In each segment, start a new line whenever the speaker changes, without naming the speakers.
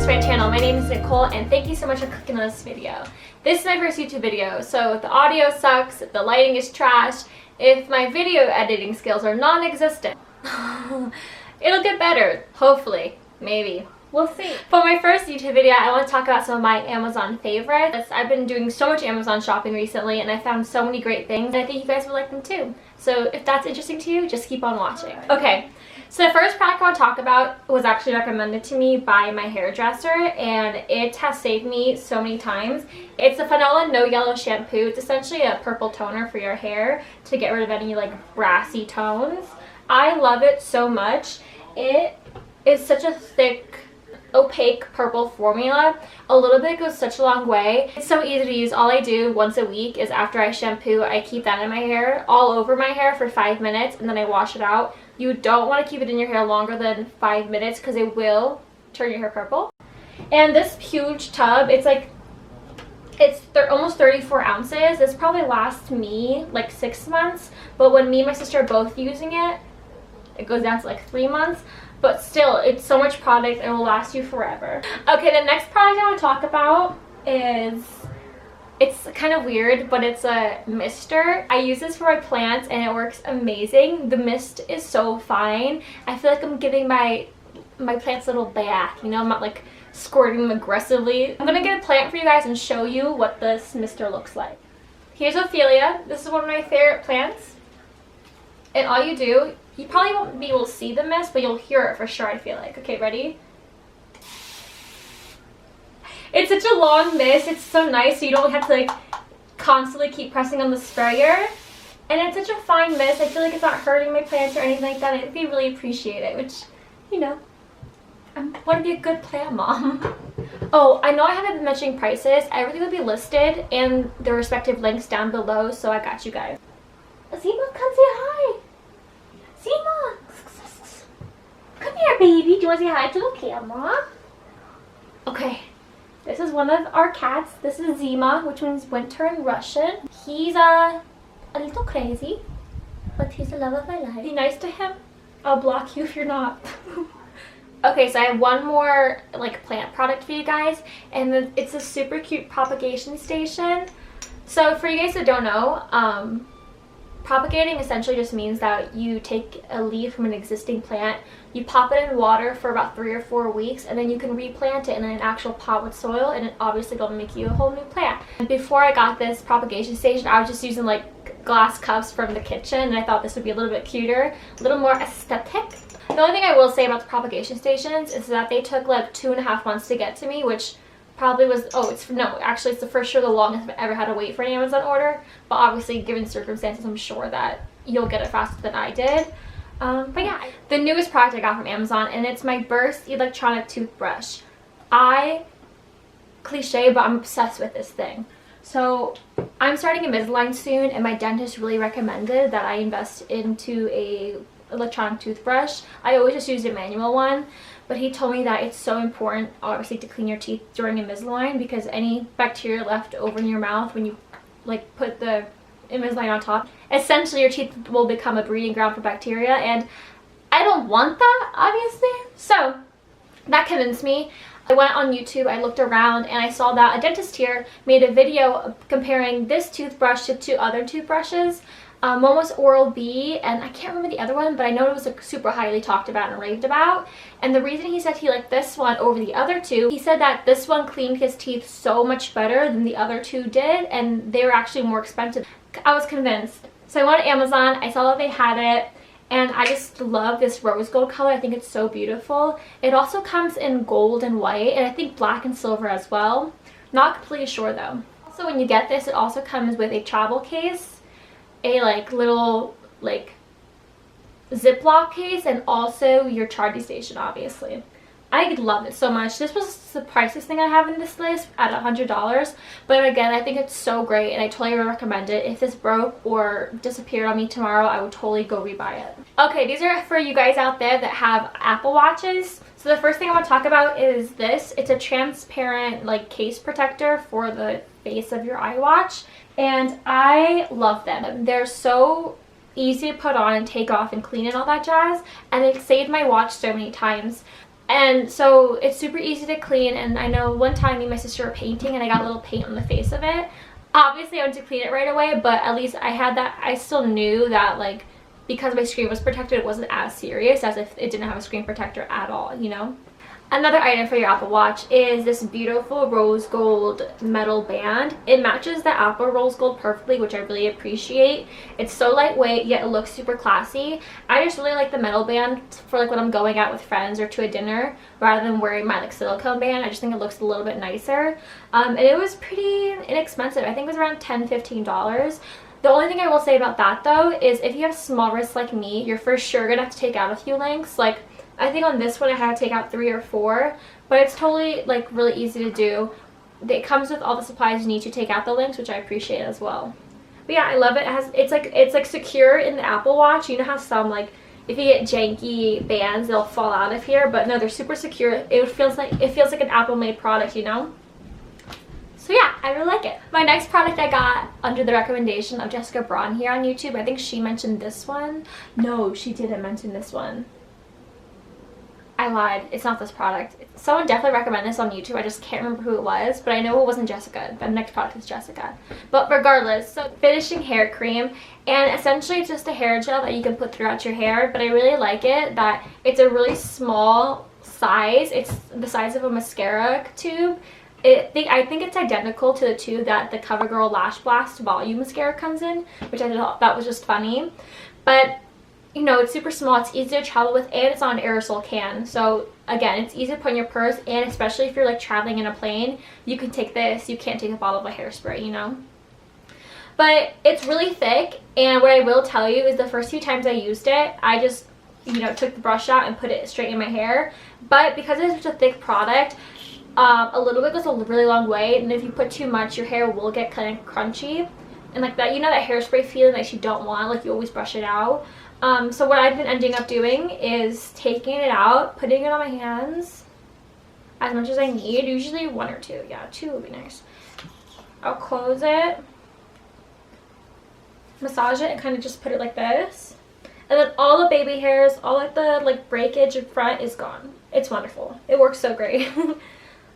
to my channel. My name is Nicole and thank you so much for clicking on this video. This is my first YouTube video, so the audio sucks, the lighting is trash, if my video editing skills are non-existent, it'll get better, hopefully, maybe. We'll see. For my first YouTube video, I want to talk about some of my Amazon favorites. I've been doing so much Amazon shopping recently and I found so many great things and I think you guys would like them too. So if that's interesting to you, just keep on watching. Okay, so the first product I want to talk about was actually recommended to me by my hairdresser and it has saved me so many times. It's a Fanola No Yellow shampoo. It's essentially a purple toner for your hair to get rid of any like brassy tones. I love it so much. It is such a thick, opaque purple formula. A little bit goes such a long way. It's so easy to use. All I do once a week is after I shampoo, I keep that in my hair, all over my hair for 5 minutes, and then I wash it out. You don't want to keep it in your hair longer than 5 minutes because it will turn your hair purple. And this huge tub, it's almost 34 ounces. This probably lasts me like 6 months, but when me and my sister are both using it, it goes down to like 3 months. But still, it's so much product and it will last you forever. Okay, the next product I want to talk about is, it's kind of weird, but it's a mister. I use this for my plants and it works amazing. The mist is so fine. I feel like I'm giving my plants a little bath, you know? I'm not like squirting them aggressively. I'm gonna get a plant for you guys and show you what this mister looks like. Here's Ophelia. This is one of my favorite plants. And all you do, you probably won't be able to see the mist, but you'll hear it for sure, I feel like. Okay, ready? It's such a long mist. It's so nice, so you don't have to like constantly keep pressing on the sprayer. And it's such a fine mist. I feel like it's not hurting my plants or anything like that. I think they really appreciate it, which, you know, I want to be a good plant mom. Oh, I know I haven't been mentioning prices. Everything will be listed and the respective links down below, so I got you guys. Zima, come say hi. Zima! Come here, baby. Do you want to say hi to the camera? Okay. This is one of our cats. This is Zima, which means winter in Russian. He's a little crazy, but he's the love of my life. Be nice to him. I'll block you if you're not. Okay, so I have one more like plant product for you guys, and it's a super cute propagation station. So for you guys that don't know, propagating essentially just means that you take a leaf from an existing plant, you pop it in water for about 3 or 4 weeks, and then you can replant it in an actual pot with soil, and it obviously will make you a whole new plant. And before I got this propagation station, I was just using like glass cups from the kitchen, and I thought this would be a little bit cuter, a little more aesthetic. The only thing I will say about the propagation stations is that they took like 2.5 months to get to me, which probably was, actually it's for sure the longest I've ever had to wait for an Amazon order, but obviously given circumstances I'm sure that you'll get it faster than I did. But yeah, the newest product I got from Amazon, and it's my Burst electronic toothbrush. Cliche, but I'm obsessed with this thing. So I'm starting Invisalign soon and my dentist really recommended that I invest into a electronic toothbrush. I always just use a manual one, but he told me that it's so important obviously to clean your teeth during Invisalign because any bacteria left over in your mouth when you like put the Invisalign on top, essentially your teeth will become a breeding ground for bacteria, and I don't want that obviously. So that convinced me. I went on YouTube, I looked around, and I saw that a dentist here made a video comparing this toothbrush to 2 other toothbrushes. One was Oral-B, and I can't remember the other one, but I know it was like super highly talked about and raved about. And the reason he said he liked this one over the other 2, he said that this one cleaned his teeth so much better than the other 2 did, and they were actually more expensive. I was convinced. So I went on Amazon, I saw that they had it, and I just love this rose gold color. I think it's so beautiful. It also comes in gold and white, and I think black and silver as well. Not completely sure though. Also, when you get this, it also comes with a travel case, a like little like Ziploc case, and also your charging station obviously. I love it so much. This was the priciest thing I have in this list at $100, but again I think it's so great and I totally recommend it. If this broke or disappeared on me tomorrow, I would totally go rebuy it. Okay, these are for you guys out there that have Apple Watches. So the first thing I want to talk about is this. It's a transparent like case protector for the base of your iWatch, and I love them. They're so easy to put on and take off and clean and all that jazz, and it saved my watch so many times. And so it's super easy to clean. And I know one time me and my sister were painting and I got a little paint on the face of it. Obviously I went to clean it right away, but at least I had that, I still knew that like because my screen was protected, it wasn't as serious as if it didn't have a screen protector at all, you know? Another item for your Apple Watch is this beautiful rose gold metal band. It matches the Apple rose gold perfectly, which I really appreciate. It's so lightweight, yet it looks super classy. I just really like the metal band for like when I'm going out with friends or to a dinner, rather than wearing my like silicone band. I just think it looks a little bit nicer. And it was pretty inexpensive. I think it was around $10–15. The only thing I will say about that though is if you have small wrists like me, you're for sure gonna have to take out a few links. Like I think on this one I had to take out 3 or 4, but it's totally like really easy to do. It comes with all the supplies you need to take out the links, which I appreciate as well. But yeah, I love it. It's like secure in the Apple Watch. You know how some like if you get janky bands, they'll fall out of here, but no, they're super secure. It feels like an Apple made product, you know? So yeah, I really like it. My next product I got under the recommendation of Jessica Braun here on YouTube. I think she mentioned this one. No, she didn't mention this one. I lied. It's not this product. Someone definitely recommended this on YouTube. I just can't remember who it was, but I know it wasn't Jessica. The next product is Jessica. But regardless, so finishing hair cream, and essentially it's just a hair gel that you can put throughout your hair, but I really like it that it's a really small size. It's the size of a mascara tube. I think it's identical to the tube that the CoverGirl Lash Blast Volume Mascara comes in, which I thought that was just funny. But you know, it's super small, it's easy to travel with, and it's on an aerosol can. So again, it's easy to put in your purse, and especially if you're like traveling in a plane, you can take this. You can't take a bottle of hairspray, you know? But it's really thick, and what I will tell you is the first few times I used it, I just, you know, took the brush out and put it straight in my hair. But because it's such a thick product, a little bit goes a really long way, and if you put too much, your hair will get kind of crunchy. And like that, you know, that hairspray feeling that you don't want, like you always brush it out. So what I've been ending up doing is taking it out, putting it on my hands as much as I need, usually 1 or 2. Yeah, 2 would be nice. I'll close it, massage it, and kind of just put it like this. And then all the baby hairs, all like the like breakage in front is gone. It's wonderful. It works so great.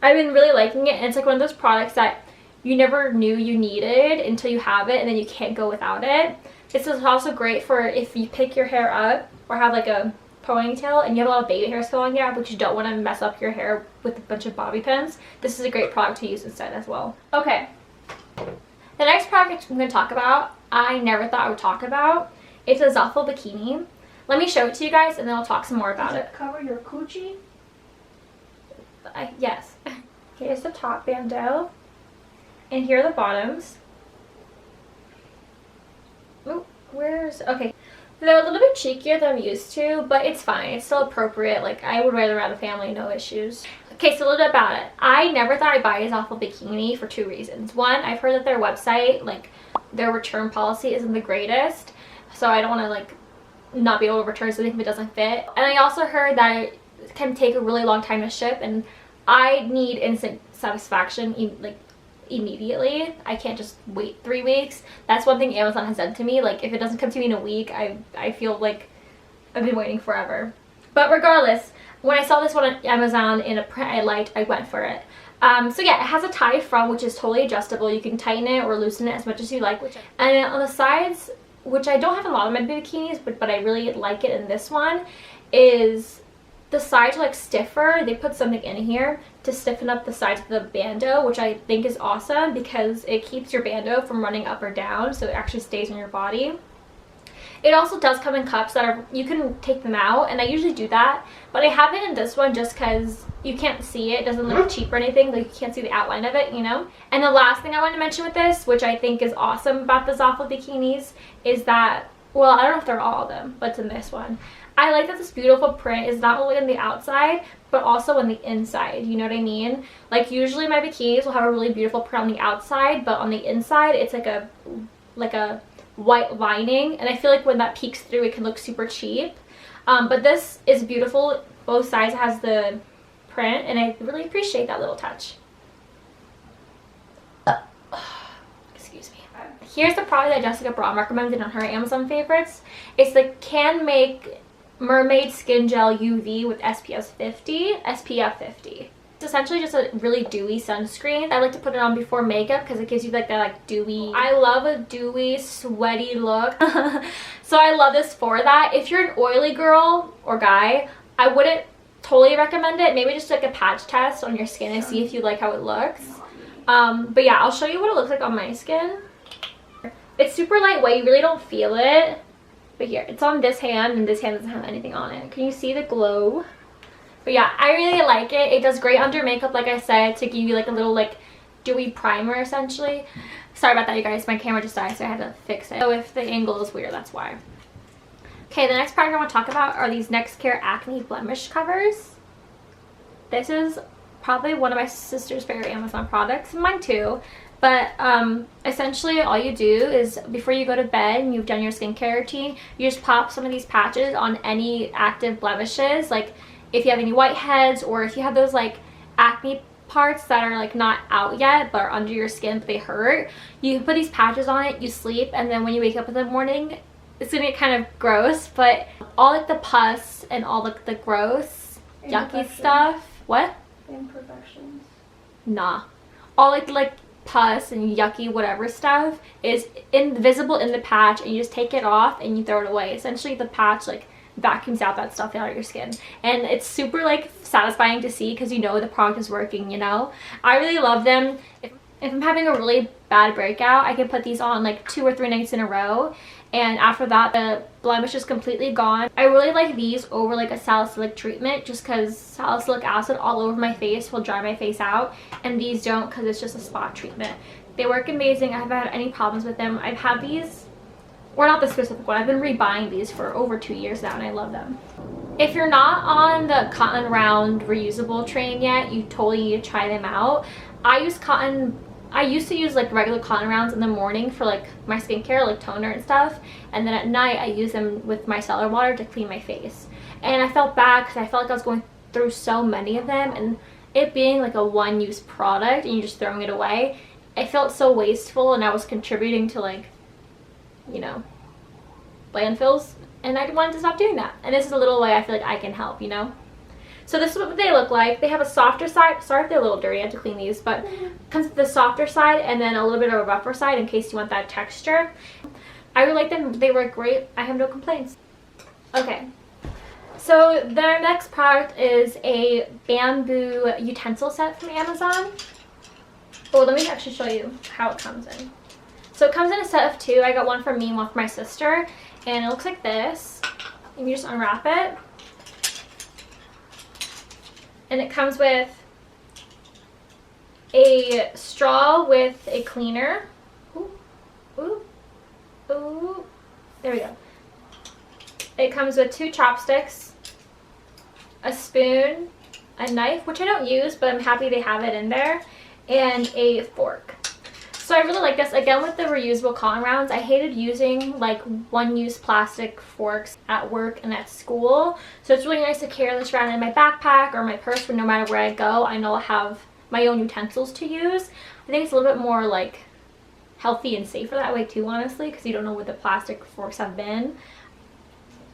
I've been really liking it, and it's like one of those products that you never knew you needed until you have it, and then you can't go without it. This is also great for if you pick your hair up or have like a ponytail and you have a lot of baby hairs falling out, but you don't want to mess up your hair with a bunch of bobby pins. This is a great product to use instead as well. Okay, the next product I'm going to talk about, I never thought I would talk about. It's a Zaful bikini. Let me show it to you guys and then I'll talk some more about it.
Cover your coochie?
Yes. Here's the top bandeau, and here are the bottoms. Oh, okay. They're a little bit cheekier than I'm used to, but it's fine. It's still appropriate. Like, I would wear them around the family, no issues. Okay, so a little bit about it. I never thought I'd buy a Zaful bikini for 2 reasons. One, I've heard that their website, like, their return policy isn't the greatest, so I don't want to, like, not be able to return something if it doesn't fit. And I also heard that it can take a really long time to ship, and I need instant satisfaction, like, immediately. I can't just wait 3 weeks. That's one thing Amazon has done to me. Like, if it doesn't come to me in a week, I feel like I've been waiting forever. But regardless, when I saw this one on Amazon in a print I liked, I went for it. So yeah, it has a tie front, which is totally adjustable. You can tighten it or loosen it as much as you like. And on the sides, which I don't have a lot of my bikinis, but I really like it in this one, is the sides are like stiffer. They put something in here to stiffen up the sides of the bandeau, which I think is awesome because it keeps your bandeau from running up or down, so it actually stays on your body. It also does come in cups that are, you can take them out, and I usually do that, but I have it in this one just because you can't see it. It doesn't look cheap or anything, like you can't see the outline of it, you know? And the last thing I want to mention with this, which I think is awesome about the Zaful bikinis, is that, well, I don't know if they're all of them, but it's in this one. I like that this beautiful print is not only on the outside, but also on the inside, you know what I mean? Like, usually my bikinis will have a really beautiful print on the outside, but on the inside, it's like a white lining, and I feel like when that peeks through, it can look super cheap. But this is beautiful. Both sides has the print, and I really appreciate that little touch. Excuse me. Here's the product that Jessica Braun recommended on her Amazon favorites. It's the Can Make Mermaid Skin Gel UV with SPF 50. It's essentially just a really dewy sunscreen. I like to put it on before makeup because it gives you like that like dewy. I love a dewy, sweaty look. So I love this for that. If you're an oily girl or guy, I wouldn't totally recommend it. Maybe just like a patch test on your skin and see if you like how it looks. But yeah, I'll show you what it looks like on my skin. It's super lightweight. You really don't feel it. But here, it's on this hand, and this hand doesn't have anything on it. Can you see the glow? But yeah, I really like it. It does great under makeup, like I said, to give you like a little like dewy primer essentially. Sorry about that, you guys. My camera just died, so I had to fix it. So if the angle is weird, that's why. Okay, the next product I want to talk about are these Next Care Acne Blemish Covers. This is probably one of my sister's favorite Amazon products, mine too. But essentially all you do is before you go to bed and you've done your skincare routine, you just pop some of these patches on any active blemishes. Like if you have any whiteheads, or if you have those like acne parts that are like not out yet but are under your skin but they hurt, you put these patches on it, you sleep, and then when you wake up in the morning, it's gonna get kind of gross, but all like the pus and all like the gross yucky stuff. What?
Imperfections.
Nah. All like pus and yucky whatever stuff is invisible in the patch, and you just take it off and you throw it away. Essentially the patch like vacuums out that stuff out of your skin, and it's super like satisfying to see because you know the product is working, you know. I really love them. If I'm having a really bad breakout, I can put these on like 2 or 3 nights in a row, and after that the blemish is completely gone. I really like these over like a salicylic treatment just because salicylic acid all over my face will dry my face out, and these don't because it's just a spot treatment. They work amazing. I haven't had any problems with them. I've had these, or not the specific one, I've been rebuying these for over 2 years now, and I love them. If you're not on the cotton round reusable train yet, you totally need to try them out. I used to use like regular cotton rounds in the morning for like my skincare, like toner and stuff, and then at night I use them with micellar water to clean my face. And I felt bad because I felt like I was going through so many of them, and it being like a one-use product and you're just throwing it away, I felt so wasteful, and I was contributing to like, you know, landfills, and I wanted to stop doing that. And this is a little way I feel like I can help, you know. So this is what they look like. They have a softer side. Sorry if they're a little dirty, I have to clean these, but comes with the softer side and then a little bit of a rougher side in case you want that texture. I really like them. They work great. I have no complaints. Okay, so their next product is a bamboo utensil set from Amazon. Oh, let me actually show you how it comes in. So it comes in a set of 2. I got one for me and one for my sister, and it looks like this. And you just unwrap it. And it comes with a straw with a cleaner. Ooh, ooh, ooh. There we go. It comes with 2 chopsticks, a spoon, a knife, which I don't use, but I'm happy they have it in there, and a fork. So I really like this. Again, with the reusable cotton rounds, I hated using like one-use plastic forks at work and at school. So it's really nice to carry this around in my backpack or my purse, where no matter where I go, I know I'll have my own utensils to use. I think it's a little bit more like healthy and safer that way too, honestly, because you don't know where the plastic forks have been.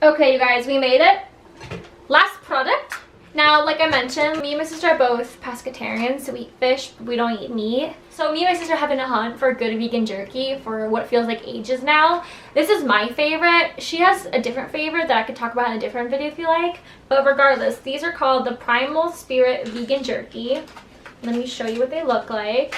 Okay, you guys, we made it. Last product. Now, like I mentioned, me and my sister are both pescatarians, so we eat fish, but we don't eat meat. So me and my sister have been a hunt for good vegan jerky for what feels like ages now. This is my favorite. She has a different favorite that I could talk about in a different video if you like. But regardless, these are called the Primal Spirit Vegan Jerky. Let me show you what they look like.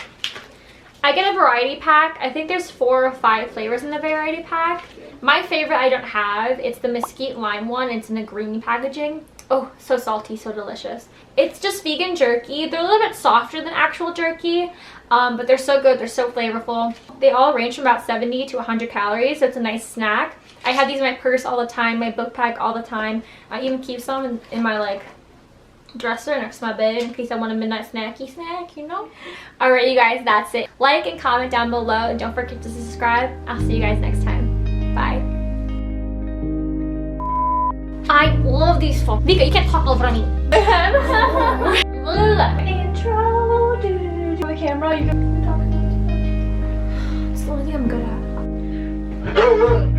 I get a variety pack. I think there's 4 or 5 flavors in the variety pack. My favorite I don't have. It's the mesquite lime one. It's in a green packaging. Oh, so salty, so delicious. It's just vegan jerky. They're a little bit softer than actual jerky, but they're so good. They're so flavorful. They all range from about 70 to 100 calories, so it's a nice snack. I have these in my purse all the time, my book bag all the time. I even keep some in my like dresser next to my bed in case I want a midnight snacky snack, you know. Alright, you guys, that's it. Like and comment down below, and don't forget to subscribe. I'll see you guys next time. Bye. I love these phones. Vika, you can't talk over me.
Intro. The camera. You can talk.
It's the only thing I'm good at.